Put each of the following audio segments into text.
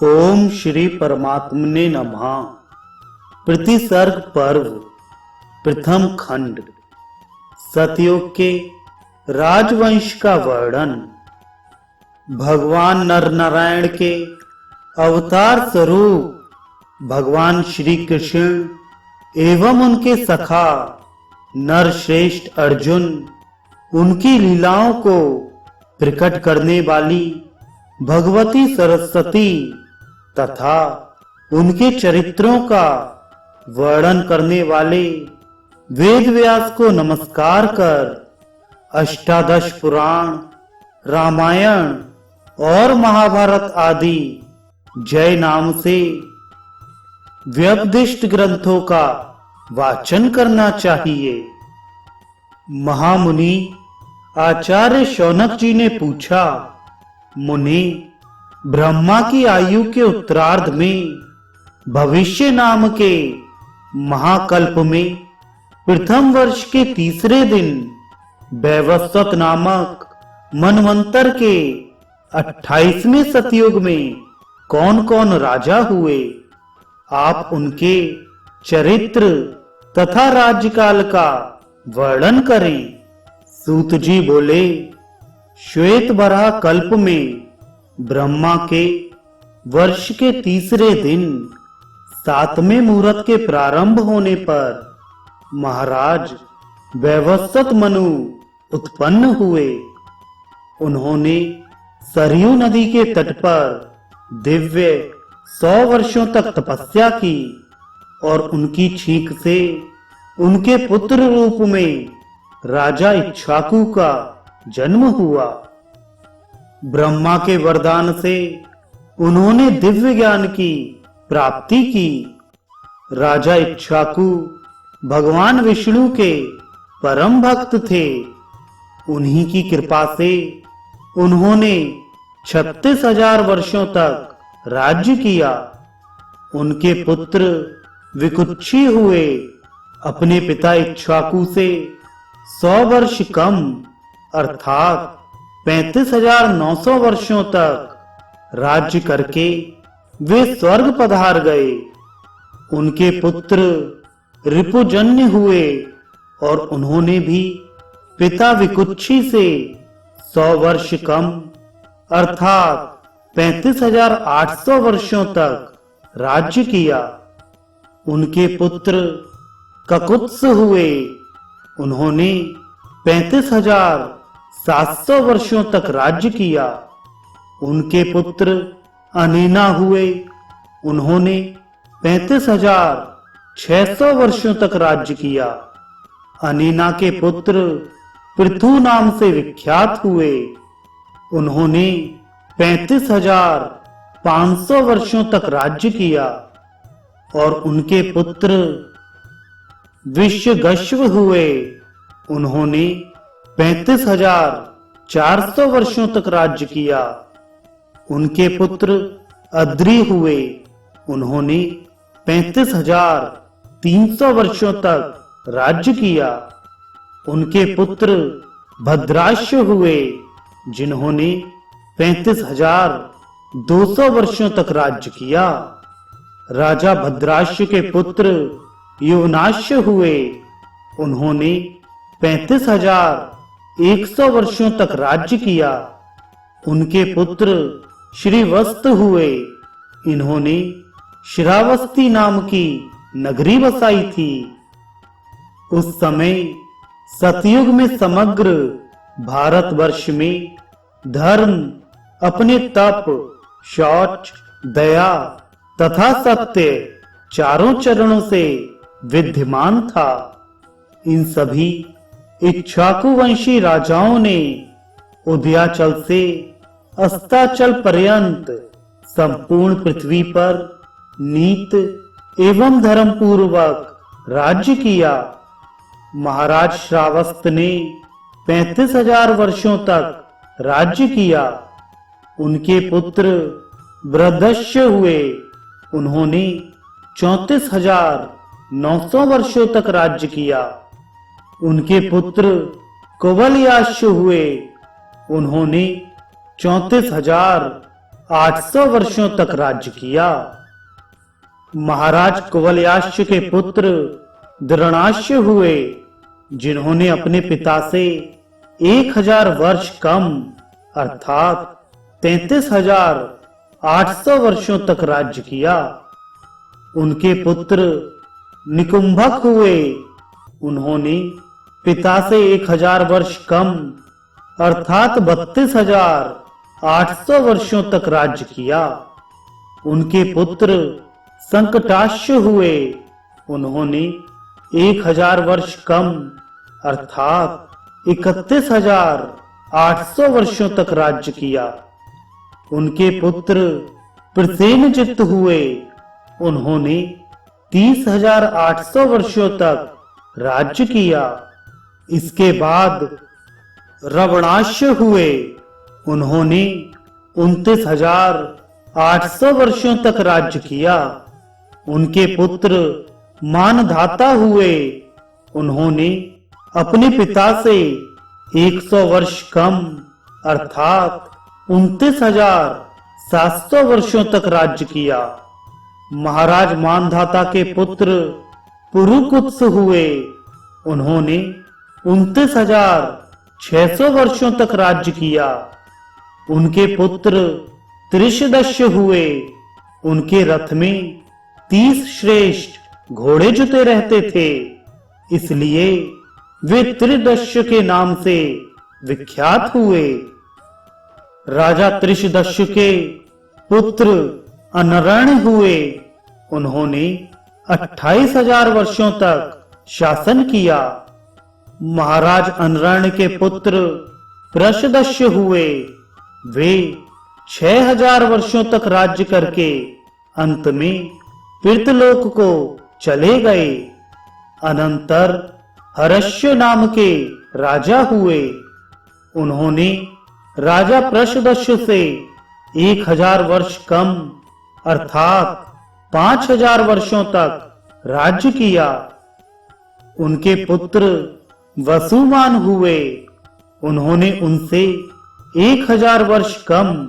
ओम श्री परमात्मने नमः। प्रतिसर्ग पर्व प्रथम खंड। सतयुग के राजवंश का वर्णन। भगवान नर नारायण के अवतार स्वरूप भगवान श्री कृष्ण एवं उनके सखा नरश्रेष्ठ अर्जुन उनकी लीलाओं को प्रकट करने वाली भगवती सरस्वती तथा उनके चरित्रों का वर्णन करने वाले वेद व्यास को नमस्कार कर अष्टादश पुराण, रामायण और महाभारत आदि जय नाम से व्यपदिष्ट ग्रंथों का वाचन करना चाहिए। महामुनि आचार्य शौनक जी ने पूछा, मुनि, ब्रह्मा की आयु के उत्तरार्ध में भविष्य नाम के महाकल्प में प्रथम वर्ष के तीसरे दिन वैवस्वत नामक मनवंतर के 28वें सतयुग में कौन कौन राजा हुए, आप उनके चरित्र तथा राज्यकाल का वर्णन करें। सूत जी बोले, श्वेत बराह कल्प में ब्रह्मा के वर्ष के तीसरे दिन 7वें मुहूर्त के प्रारंभ होने पर महाराज वैवस्वत मनु उत्पन्न हुए। उन्होंने सरयू नदी के तट पर दिव्य 100 वर्षों तक तपस्या की और उनकी छींक से उनके पुत्र रूप में राजा इक्ष्वाकु का जन्म हुआ। ब्रह्मा के वरदान से उन्होंने दिव्य ज्ञान की प्राप्ति की। राजा इक्ष्वाकु भगवान विष्णु के परम भक्त थे। उन्हीं की कृपा से उन्होंने 36,000 वर्षों तक राज्य किया। उनके पुत्र विकुक्षी हुए अपने पिता इक्ष्वाकु से 100 वर्ष कम अर्थात 35,900 वर्षों तक राज्य करके वे स्वर्ग पधार गए। उनके पुत्र रिपुजन्य हुए और उन्होंने भी पिता विकुक्षी से 100 वर्ष कम अर्थात 35,800 वर्षों तक राज्य किया। उनके पुत्र ककुत्स हुए। उन्होंने 35,700 वर्षों तक राज्य किया। उनके पुत्र अनेना हुए। उन्होंने 35,600 वर्षों तक राज्य किया। अनेना के पुत्र पृथु नाम से विख्यात हुए। उन्होंने 35,500 वर्षों तक राज्य किया और उनके पुत्र विश्वगश्व हुए। उन्होंने 35,400 वर्षों तक राज्य किया। उनके पुत्र अद्रि हुए। उन्होंने 35,300 वर्षों तक राज्य किया। उनके पुत्र भद्राश्य हुए, जिन्होंने 35,200 वर्षों तक राज्य किया। राजा भद्राश्य के पुत्र युवनाश्य हुए। उन्होंने 35,100 वर्षों तक राज्य किया। उनके पुत्र श्रीवस्त हुए। इन्होंने श्रावस्ती नाम की नगरी बसाई थी। उस समय सतयुग में समग्र भारतवर्ष में धर्म अपने तप, शौच, दया तथा सत्य चारों चरणों से विद्यमान था। इन सभी इक्ष्वाकु वंशी राजाओं ने उदयाचल से अस्ताचल पर्यंत संपूर्ण पृथ्वी पर नीत एवं धर्म पूर्वक राज्य किया। महाराज श्रावस्त ने 35,000 वर्षों तक राज्य किया। उनके पुत्र वृद्धश्य हुए। उन्होंने 34,900 वर्षों तक राज्य किया। उनके पुत्र कुवलयाश्य हुए। उन्होंने 34,000 800 वर्षों तक राज्य किया। महाराज कुवलयाश्व के पुत्र द्रोणाश्व हुए, जिन्होंने अपने पिता से 1000 वर्ष कम अर्थात 33,800 वर्षों तक राज्य किया। उनके पुत्र निकुंभक हुए, उन्होंने पिता से 1000 वर्ष कम अर्थात 32,800 वर्षों तक राज्य किया। उनके पुत्र संकटाश्व हुए, उन्होंने 1000 वर्ष कम अर्थात 31,800 वर्षों तक राज्य किया। उनके पुत्र प्रसेनजित हुए, उन्होंने 30,800 वर्षों तक राज्य किया। इसके बाद रावणाश्व हुए, उन्होंने 29,800 वर्षों तक राज्य किया। उनके पुत्र मानधाता हुए, उन्होंने अपने पिता से 100 वर्ष कम अर्थात 29,700 वर्षों तक राज्य किया। महाराज मानधाता के पुत्र पुरुकुत्स हुए, उन्होंने 29,600 वर्षों तक राज्य किया। उनके पुत्र त्रिशदस्य हुए, उनके रथ में 30 श्रेष्ठ घोड़े जुते रहते थे, इसलिए वे त्रिदस्य के नाम से विख्यात हुए। राजा त्रिशदस्य के पुत्र अनरण्य हुए, उन्होंने 28,000 वर्षों तक शासन किया। महाराज अनरण्य के पुत्र प्रशदस्य हुए, वे 6,000 वर्षों तक राज्य करके अंत में पृथ्वीलोक को चले गए। अनंतर हर्ष्य नाम के राजा हुए, उन्होंने राजा प्रशदस्य से 1000 वर्ष कम अर्थात 5,000 वर्षों तक राज्य किया। उनके पुत्र वसुमान हुए, उन्होंने उनसे 1000 वर्ष कम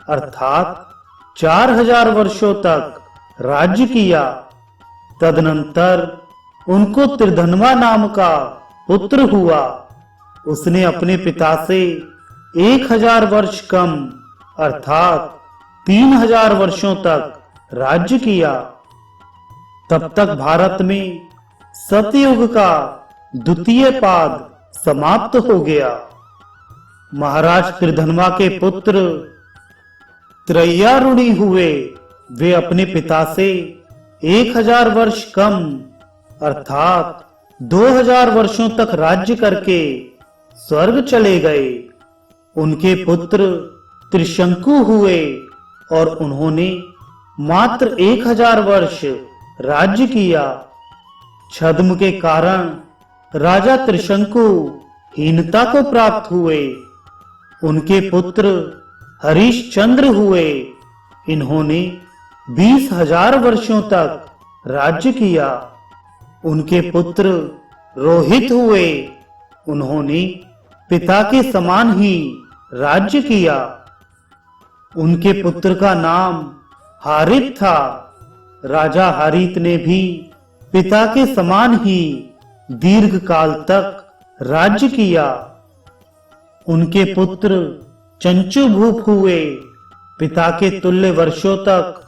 अर्थात 4,000 वर्षों तक राज्य किया। तदनंतर उनको त्रिधनवा नाम का पुत्र हुआ, उसने अपने पिता से 1000 वर्ष कम अर्थात 3,000 वर्षों तक राज्य किया। तब तक भारत में सतयुग का द्वितीय पाद समाप्त हो गया। महाराज त्रिधनवा के पुत्र त्रय्यारुणी हुए, वे अपने पिता से 1000 वर्ष कम अर्थात 2000 वर्षों तक राज्य करके स्वर्ग चले गए। उनके पुत्र त्रिशंकु हुए और उन्होंने मात्र 1000 वर्ष राज्य किया। छद्म के कारण राजा त्रिशंकु हीनता को प्राप्त हुए। उनके पुत्र हरिश्चंद्र हुए, इन्होंने 20,000 वर्षों तक राज्य किया। उनके पुत्र रोहित हुए, उन्होंने पिता के समान ही राज्य किया। उनके पुत्र का नाम हारित था। राजा हारित ने भी पिता के समान ही दीर्घ काल तक राज्य किया। उनके पुत्र चंचुभूप हुए, पिता के तुल्य वर्षों तक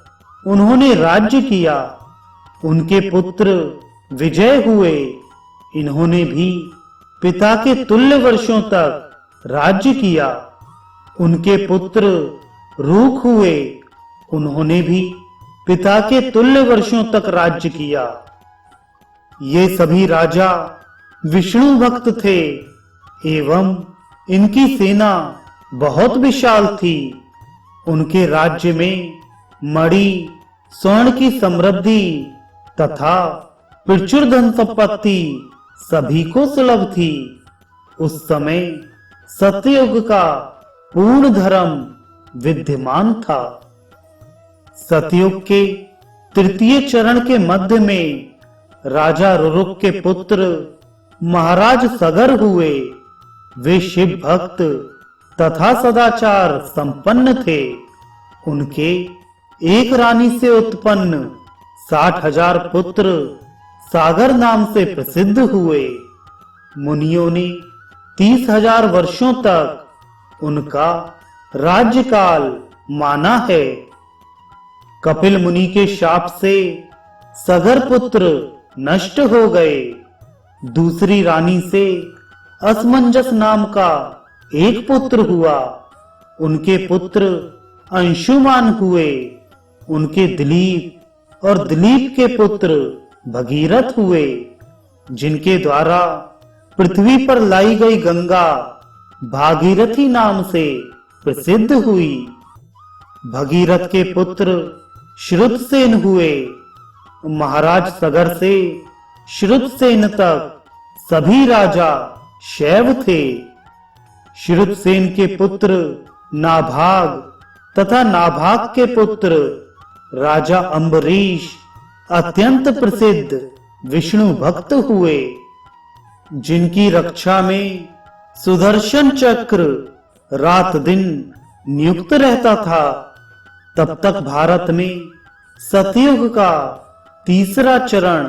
उन्होंने राज्य किया। उनके पुत्र विजय हुए, इन्होंने भी पिता के तुल्य वर्षों तक राज्य किया। उनके पुत्र रूख हुए, उन्होंने भी पिता के तुल्य वर्षों तक राज्य किया। ये सभी राजा विष्णु भक्त थे एवं इनकी सेना बहुत विशाल थी। उनके राज्य में मणि स्वर्ण की समृद्धि तथा प्रचुर धन संपत्ति सभी को सुलभ थी। उस समय सतयुग का पूर्ण धर्म विद्यमान था। सतयुग के तृतीय चरण के मध्य में राजा रुरुक के पुत्र महाराज सगर हुए। वे शिव भक्त तथा सदाचार संपन्न थे। उनके एक रानी से उत्पन्न 60,000 पुत्र सागर नाम से प्रसिद्ध हुए। मुनियों ने 30,000 वर्षों तक उनका राज्यकाल माना है। कपिल मुनि के शाप से सगर पुत्र नष्ट हो गए। दूसरी रानी से असमंजस नाम का एक पुत्र हुआ। उनके पुत्र अंशुमान हुए। उनके दिलीप और दिलीप के पुत्र भगीरथ हुए, जिनके द्वारा पृथ्वी पर लाई गई गंगा भागीरथी नाम से प्रसिद्ध हुई। भगीरथ के पुत्र श्रुतसेन हुए। महाराज सगर से श्रुतसेन तक सभी राजा शैव थे। श्रुतसेन के पुत्र नाभाग तथा नाभाग के पुत्र राजा अम्बरीश अत्यंत प्रसिद्ध विष्णु भक्त हुए, जिनकी रक्षा में सुदर्शन चक्र रात दिन नियुक्त रहता था। तब तक भारत में सतयुग का तीसरा चरण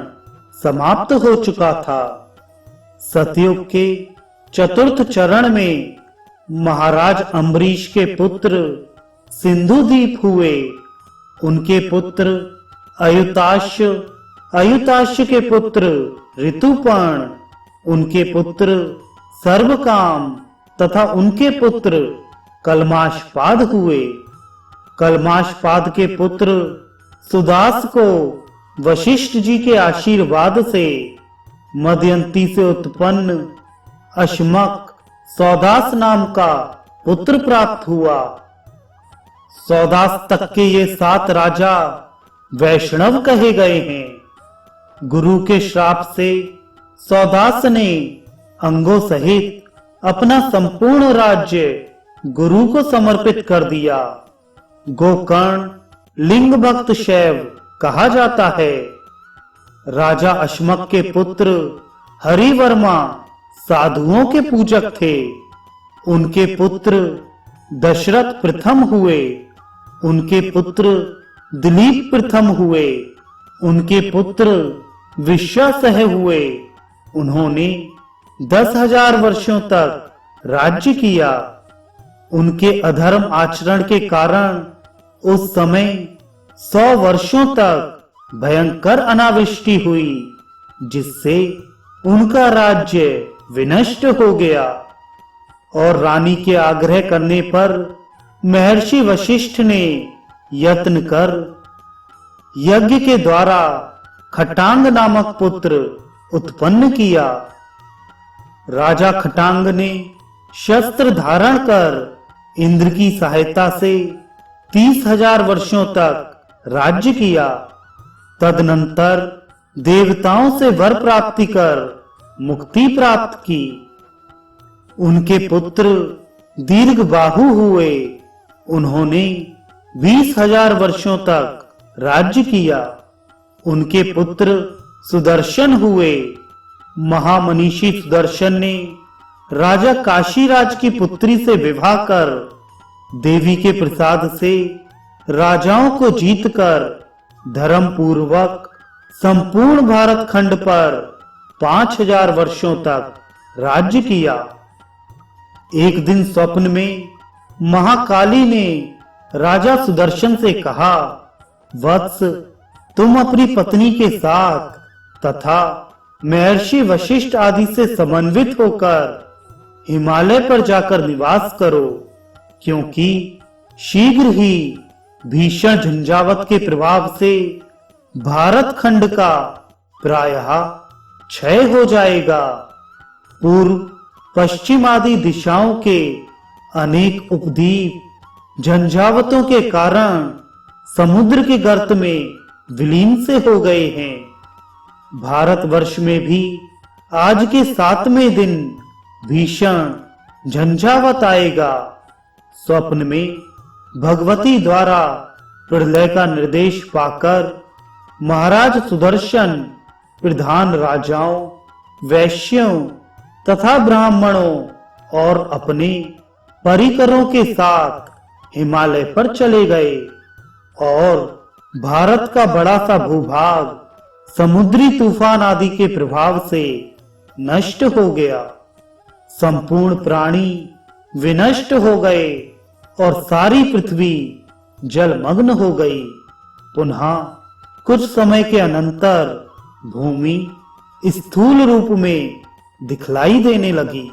समाप्त हो चुका था। सतयुग के चतुर्थ चरण में महाराज अम्बरीश के पुत्र सिंधुदीप हुए। उनके पुत्र अयुताश्य, अयुताश्य के पुत्र ऋतुपर्ण, उनके पुत्र सर्वकाम तथा उनके पुत्र कलमाशपाद हुए। कलमाशपाद के पुत्र सुदास को वशिष्ठ जी के आशीर्वाद से मदयंती से उत्पन्न अश्मक सौदास नाम का पुत्र प्राप्त हुआ। सौदास तक के ये 7 राजा वैष्णव कहे गए हैं। गुरु के श्राप से सौदास ने अंगों सहित अपना संपूर्ण राज्य गुरु को समर्पित कर दिया। गोकर्ण लिंग भक्त शैव कहा जाता है। राजा अश्मक के पुत्र हरिवर्मा साधुओं के पूजक थे। उनके पुत्र दशरथ प्रथम हुए। उनके पुत्र दिलीप प्रथम हुए। उनके पुत्र विश्वासह हुए। उन्होंने 10,000 वर्षों तक राज्य किया। उनके अधर्म आचरण के कारण उस समय 100 वर्षों तक भयंकर अनावृष्टि हुई, जिससे उनका राज्य विनष्ट हो गया। और रानी के आग्रह करने पर महर्षि वशिष्ठ ने यत्न कर यज्ञ के द्वारा खटांग नामक पुत्र उत्पन्न किया। राजा खटांग ने शस्त्र धारण कर इंद्र की सहायता से 30,000 वर्षों तक राज्य किया। तदनंतर देवताओं से वर प्राप्ति कर मुक्ति प्राप्त की। उनके पुत्र दीर्घबाहु हुए। उन्होंने 20,000 वर्षों तक राज्य किया। उनके पुत्र सुदर्शन हुए। महामनीषी सुदर्शन ने राजा काशीराज की पुत्री से विवाह कर देवी के प्रसाद से राजाओं को जीतकर धर्म पूर्वक संपूर्ण भारत खंड पर 5,000 वर्षों तक राज्य किया। एक दिन स्वप्न में महाकाली ने राजा सुदर्शन से कहा, वत्स, तुम अपनी पत्नी के साथ तथा महर्षि वशिष्ठ आदि से समन्वित होकर हिमालय पर जाकर निवास करो, क्योंकि शीघ्र ही भीषण झंझावत के प्रभाव से भारत खंड का प्रायः क्षय हो जाएगा। पूर्व पश्चिम आदि दिशाओं के अनेक उपद्वीप झंझावतों के कारण समुद्र के गर्त में विलीन से हो गए हैं। भारतवर्ष में भी आज के 7वें दिन भीषण झंझावत आएगा। स्वप्न में भगवती द्वारा प्रलय का निर्देश पाकर महाराज सुदर्शन प्रधान राजाओं, वैश्यों तथा ब्राह्मणों और अपने परिकरों के साथ हिमालय पर चले गए और भारत का बड़ा सा भूभाग समुद्री तूफान आदि के प्रभाव से नष्ट हो गया। संपूर्ण प्राणी विनष्ट हो गए और सारी पृथ्वी जलमग्न हो गई। पुनः कुछ समय के अनंतर भूमि स्थूल रूप में दिखलाई देने लगी।